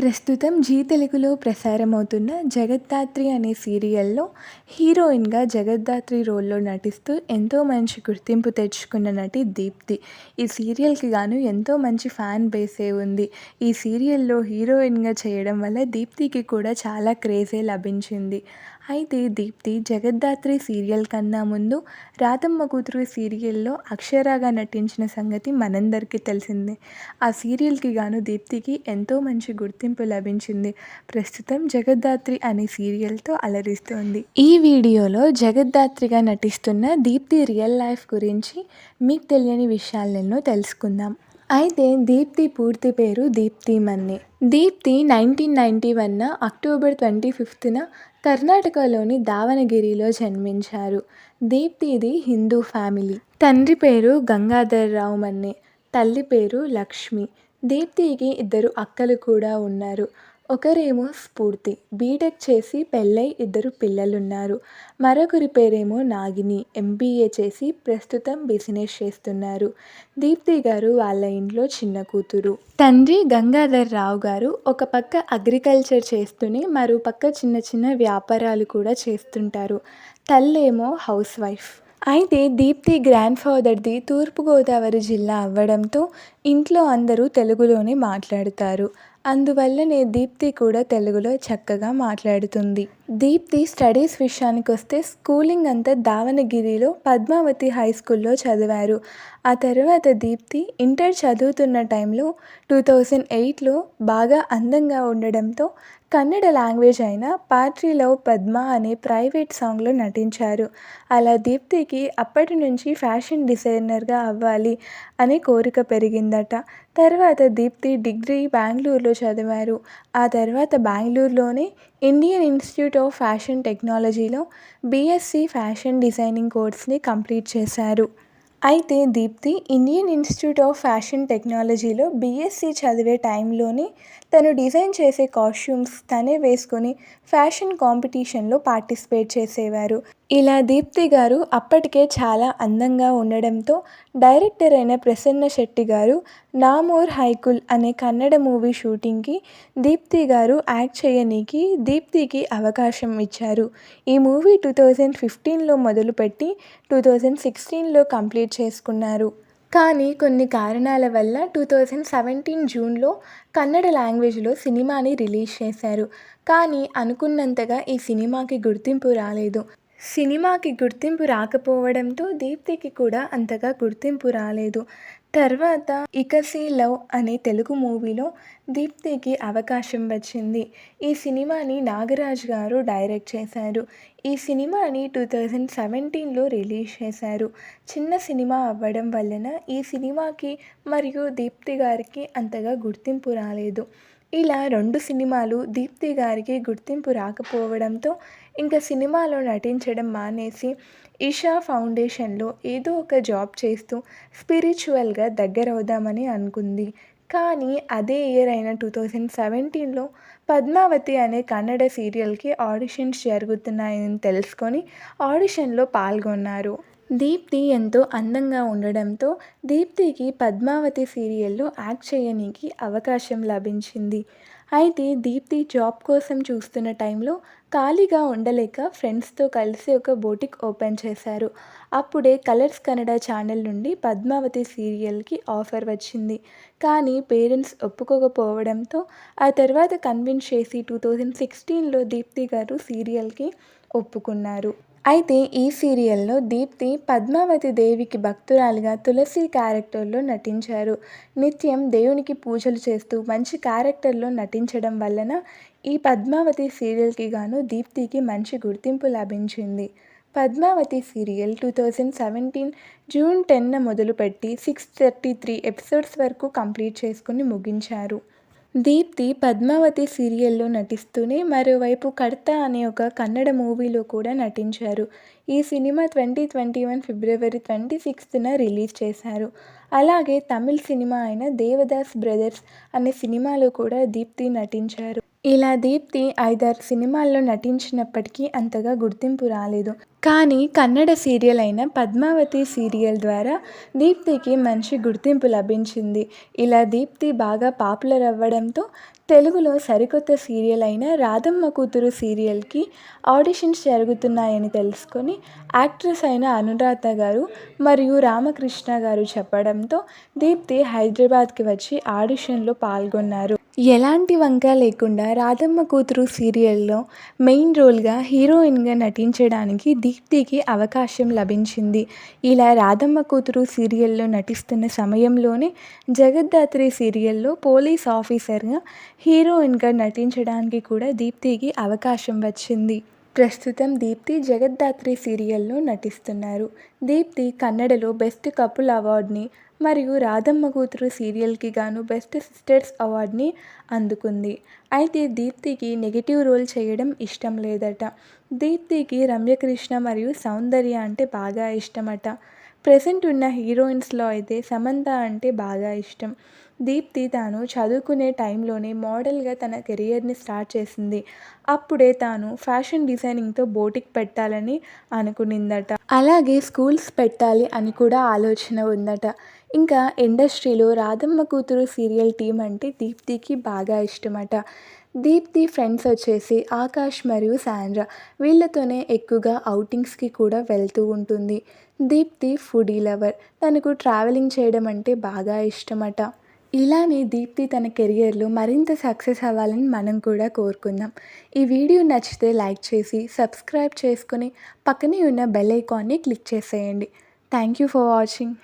ప్రస్తుతం జీ తెలుగులో ప్రసారమవుతున్న 'జగద్ధాత్రి' అనే సీరియల్‌లో హీరోయిన్‌గా జగద్ధాత్రి రోల్‌లో నటిస్తూ ఎంతో మంచి గుర్తింపు తెచ్చుకున్న నటి దీప్తి. ఈ సీరియల్‌కి గాను ఎంతో మంచి ఫ్యాన్ బేసే ఉంది. ఈ సీరియల్‌లో హీరోయిన్‌గా చేయడం వల్ల దీప్తికి కూడా చాలా క్రేజే లభించింది. అయితే దీప్తి 'జగద్ధాత్రి' సీరియల్ కన్నా ముందు 'రాధమ్మ కూతురు' సీరియల్‌లో అక్షరాగా నటించిన సంగతి మనందరికీ తెలిసిందే. ఆ సీరియల్‌కి గాను దీప్తికి ఎంతో మంచి గుర్తింపు లభించింది. ప్రస్తుతం 'జగద్ధాత్రి' అనే సీరియల్‌తో అలరిస్తోంది. ఈ వీడియోలో జగద్ధాత్రిగా నటిస్తున్న దీప్తి రియల్ లైఫ్ గురించి మీకు తెలియని విషయాలెన్నో తెలుసుకుందాం. అయితే దీప్తి పూర్తి పేరు దీప్తి మన్నే. దీప్తి 1991 అక్టోబర్ 25న కర్ణాటకలోని దావణగిరిలో జన్మించారు. దీప్తిది హిందూ ఫ్యామిలీ. తండ్రి పేరు గంగాధర్రావు మన్నే, తల్లి పేరు లక్ష్మి. దీప్తికి ఇద్దరు అక్కలు కూడా ఉన్నారు. ఒకరేమో స్ఫూర్తి, బీటెక్ చేసి పెళ్ళై ఇద్దరు పిల్లలున్నారు. మరొకరి పేరేమో నాగిని, ఎంబీఏ చేసి ప్రస్తుతం బిజినెస్ చేస్తున్నారు. దీప్తి గారు వాళ్ళ ఇంట్లో చిన్న కూతురు. తండ్రి గంగాధర్రావు గారు ఒక పక్క అగ్రికల్చర్ చేస్తూనే మరో పక్క చిన్న చిన్న వ్యాపారాలు కూడా చేస్తుంటారు. తల్లేమో హౌస్ వైఫ్. అయితే దీప్తి గ్రాండ్ ఫాదర్‌ది తూర్పుగోదావరి జిల్లా అవ్వడంతో ఇంట్లో అందరూ తెలుగులోనే మాట్లాడుతారు. అందువల్లనే దీప్తి కూడా తెలుగులో చక్కగా మాట్లాడుతుంది. దీప్తి స్టడీస్ విషయానికొస్తే స్కూలింగ్ అంతా దావణగిరిలో పద్మావతి హై స్కూల్లో చదివారు. ఆ తర్వాత దీప్తి ఇంటర్ చదువుతున్న టైంలో 2008లో బాగా అందంగా ఉండడంతో కన్నడ లాంగ్వేజ్ అయిన 'పాట్రీ లవ్ పద్మ' అనే ప్రైవేట్ సాంగ్లో నటించారు. అలా దీప్తికి అప్పటి నుంచి ఫ్యాషన్ డిజైనర్గా అవ్వాలి అనే కోరిక పెరిగిందట. తర్వాత దీప్తి డిగ్రీ బెంగళూరులో చదివారు. ఆ తర్వాత బెంగళూరులోనే ఇండియన్ ఇన్స్టిట్యూట్ ఆఫ్ ఫ్యాషన్ టెక్నాలజీలో బీఎస్సీ ఫ్యాషన్ డిజైనింగ్ కోర్స్ని కంప్లీట్ చేశారు. అయితే Deepti Indian Institute of Fashion టెక్నాలజీలో బీఎస్సీ చదివే టైంలోనే తను డిజైన్ చేసే కాస్ట్యూమ్స్ తనే వేసుకొని ఫ్యాషన్ కాంపిటీషన్లో పార్టిసిపేట్ చేసేవారు. ఇలా దీప్తి గారు అప్పటికే చాలా అందంగా ఉండడంతో డైరెక్టర్ అయిన ప్రసన్న శెట్టి గారు 'నామోర్ హైకుల్' అనే కన్నడ మూవీ షూటింగ్కి దీప్తి గారు యాక్ట్ చేయనీకి దీప్తికి అవకాశం ఇచ్చారు. ఈ మూవీ 2015లో మొదలుపెట్టి 2016లో కంప్లీట్ చేసుకున్నారు. కానీ కొన్ని కారణాల వల్ల 2017 జూన్లో కన్నడ లాంగ్వేజ్లో సినిమాని రిలీజ్ చేశారు. కానీ అనుకున్నంతగా ఈ సినిమాకి గుర్తింపు రాలేదు. సినిమాకి గుర్తింపు రాకపోవడంతో దీప్తికి కూడా అంతగా గుర్తింపు రాలేదు. తర్వాత 'ఇక సీ లవ్' అనే తెలుగు మూవీలో దీప్తికి అవకాశం వచ్చింది. ఈ సినిమాని నాగరాజ్ గారు డైరెక్ట్ చేశారు. ఈ సినిమాని 2017లో రిలీజ్ చేశారు. చిన్న సినిమా అవ్వడం వలన ఈ సినిమాకి మరియు దీప్తి గారికి అంతగా గుర్తింపు రాలేదు. ఇలా 2 సినిమాలు దీప్తి గారికి గుర్తింపు రాకపోవడంతో ఇంకా సినిమాలో నటించడం మానేసి ఈషా ఫౌండేషన్లో ఏదో ఒక జాబ్ చేస్తూ స్పిరిచువల్గా దగ్గరవుదామని అనుకుంది. కానీ అదే ఇయర్ అయిన 2017లో 'పద్మావతి' అనే కన్నడ సీరియల్కి ఆడిషన్స్ జరుగుతున్నాయని తెలుసుకొని ఆడిషన్లో పాల్గొన్నారు. దీప్తి ఎంతో అందంగా ఉండడంతో దీప్తికి 'పద్మావతి' సీరియల్లో యాక్ట్ చేయనీకి అవకాశం లభించింది. అయితే దీప్తి జాబ్ కోసం చూస్తున్న టైంలో ఖాళీగా ఉండలేక ఫ్రెండ్స్తో కలిసి ఒక బొటిక్ ఓపెన్ చేశారు. అప్పుడే కలర్స్ కన్నడ ఛానల్ నుండి 'పద్మావతి' సీరియల్కి ఆఫర్ వచ్చింది. కానీ పేరెంట్స్ ఒప్పుకోకపోవడంతో ఆ తర్వాత కన్విన్స్ చేసి 2016లో దీప్తి గారు సీరియల్కి ఒప్పుకున్నారు. అయితే ఈ సీరియల్లో దీప్తి పద్మావతి దేవికి భక్తురాలిగా తులసి క్యారెక్టర్లో నటించారు. నిత్యం దేవునికి పూజలు చేస్తూ మంచి క్యారెక్టర్లో నటించడం వలన ఈ 'పద్మావతి' సీరియల్కి గాను దీప్తికి మంచి గుర్తింపు లభించింది. 'పద్మావతి' సీరియల్ 2017 జూన్ 10న మొదలుపెట్టి 633 ఎపిసోడ్స్ వరకు కంప్లీట్ చేసుకుని ముగించారు. దీప్తి 'పద్మావతి' సీరియల్లో నటిస్తూనే మరోవైపు 'కర్త' అనే ఒక కన్నడ మూవీలో కూడా నటించారు. ఈ సినిమా 2021 ఫిబ్రవరి 26న రిలీజ్ చేశారు. అలాగే తమిళ్ సినిమా అయిన 'దేవదాస్ బ్రదర్స్' అనే సినిమాలో కూడా దీప్తి నటించారు. ఇలా దీప్తి 5, 6 సినిమాల్లో నటించినప్పటికీ అంతగా గుర్తింపు రాలేదు. కానీ కన్నడ సీరియల్ అయిన 'పద్మావతి' సీరియల్ ద్వారా దీప్తికి మంచి గుర్తింపు లభించింది. ఇలా దీప్తి బాగా పాపులర్ అవ్వడంతో తెలుగులో సరికొత్త సీరియల్ అయిన 'రాధమ్మ కూతురు' సీరియల్‌కి ఆడిషన్స్ జరుగుతున్నాయని తెలుసుకొని యాక్ట్రెస్ అయిన అనురాధ గారు మరియు రామకృష్ణ గారు చెప్పడంతో దీప్తి హైదరాబాద్‌కి వచ్చి ఆడిషన్‌లో పాల్గొన్నారు. ఎలాంటి వంక లేకుండా 'రాధమ్మ కూతురు' సీరియల్‌లో మెయిన్ రోల్‌గా హీరోయిన్‌గా నటించడానికి దీప్తికి అవకాశం లభించింది. ఇలా 'రాధమ్మ కూతురు' సీరియల్‌లో నటిస్తున్న సమయంలోనే 'జగద్ధాత్రి' సీరియల్‌లో పోలీస్ ఆఫీసర్‌గా హీరోయిన్‌గా నటించడానికి కూడా దీప్తికి అవకాశం వచ్చింది. ప్రస్తుతం దీప్తి 'జగద్ధాత్రి' సీరియల్‌లో నటిస్తున్నారు. దీప్తి కన్నడలో బెస్ట్ కపుల్ అవార్డుని మరియు 'రాధమ్మ కూతురు' సీరియల్‌కి గాను బెస్ట్ సిస్టర్స్ అవార్డుని అందుకుంది. అయితే దీప్తికి నెగెటివ్ రోల్ చేయడం ఇష్టం లేదట. దీప్తికి రమ్యకృష్ణ మరియు సౌందర్య అంటే బాగా ఇష్టమట. ప్రెజెంట్ ఉన్న హీరోయిన్స్‌లో అయితే సమంత అంటే బాగా ఇష్టం. దీప్తి తాను చదువుకునే టైంలోనే మోడల్‌గా తన కెరియర్‌ని స్టార్ట్ చేసింది. అప్పుడే తాను ఫ్యాషన్ డిజైనింగ్‌తో బోటిక్ పెట్టాలని అనుకునిందట. అలాగే స్కూల్స్ పెట్టాలి అని కూడా ఆలోచన ఉందట. ఇంకా ఇండస్ట్రీలో 'రాధమ్మ కూతురు' సీరియల్ టీమ్ అంటే దీప్తికి బాగా ఇష్టమట. దీప్తి ఫ్రెండ్స్ వచ్చేసి ఆకాష్ మరియు సాండ్రా. వీళ్ళతోనే ఎక్కువగా ఔటింగ్స్‌కి కూడా వెళ్తూ ఉంటుంది. Deepti foodie lover. తనకు ట్రావెలింగ్ చేయడం అంటే బాగా ఇష్టమట. ఇలానే దీప్తి తన కెరియర్‌లో మరింత సక్సెస్ అవ్వాలని మనం కూడా కోరుకుందాం. ఈ వీడియో నచ్చితే లైక్ చేసి, సబ్స్క్రైబ్ చేసుకొని పక్కనే ఉన్న బెల్ ఐకాన్ని క్లిక్ చేసేయండి. Thank you for watching.